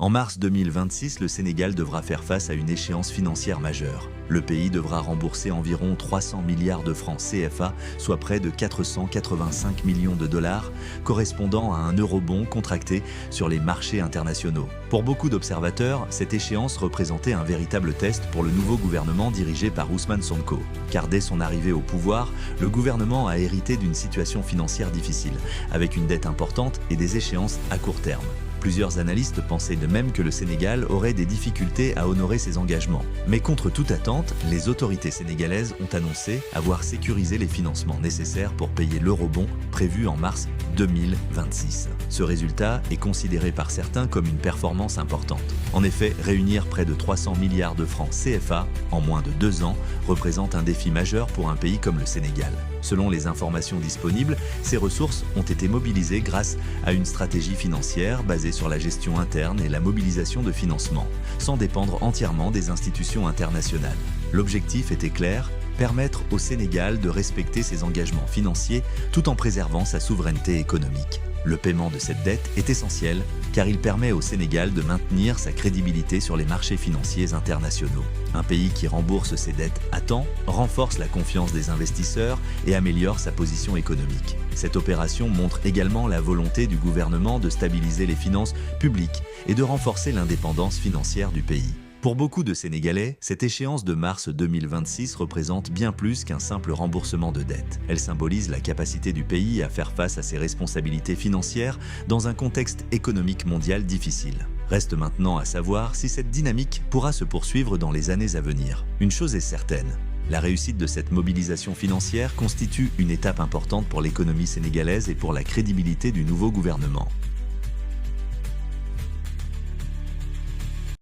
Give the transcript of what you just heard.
En mars 2026, le Sénégal devra faire face à une échéance financière majeure. Le pays devra rembourser environ 300 milliards de francs CFA, soit près de 485 millions de dollars, correspondant à un eurobond contracté sur les marchés internationaux. Pour beaucoup d'observateurs, cette échéance représentait un véritable test pour le nouveau gouvernement dirigé par Ousmane Sonko. Car dès son arrivée au pouvoir, le gouvernement a hérité d'une situation financière difficile, avec une dette importante et des échéances à court terme. Plusieurs analystes pensaient de même que le Sénégal aurait des difficultés à honorer ses engagements. Mais contre toute attente, les autorités sénégalaises ont annoncé avoir sécurisé les financements nécessaires pour payer l'eurobond prévu en mars 2026. Ce résultat est considéré par certains comme une performance importante. En effet, réunir près de 300 milliards de francs CFA en moins de 2 ans représente un défi majeur pour un pays comme le Sénégal. Selon les informations disponibles, ces ressources ont été mobilisées grâce à une stratégie financière basée sur la gestion interne et la mobilisation de financement, sans dépendre entièrement des institutions internationales. L'objectif était clair, permettre au Sénégal de respecter ses engagements financiers tout en préservant sa souveraineté économique. Le paiement de cette dette est essentiel car il permet au Sénégal de maintenir sa crédibilité sur les marchés financiers internationaux. Un pays qui rembourse ses dettes à temps renforce la confiance des investisseurs et améliore sa position économique. Cette opération montre également la volonté du gouvernement de stabiliser les finances publiques et de renforcer l'indépendance financière du pays. Pour beaucoup de Sénégalais, cette échéance de mars 2026 représente bien plus qu'un simple remboursement de dette. Elle symbolise la capacité du pays à faire face à ses responsabilités financières dans un contexte économique mondial difficile. Reste maintenant à savoir si cette dynamique pourra se poursuivre dans les années à venir. Une chose est certaine, la réussite de cette mobilisation financière constitue une étape importante pour l'économie sénégalaise et pour la crédibilité du nouveau gouvernement.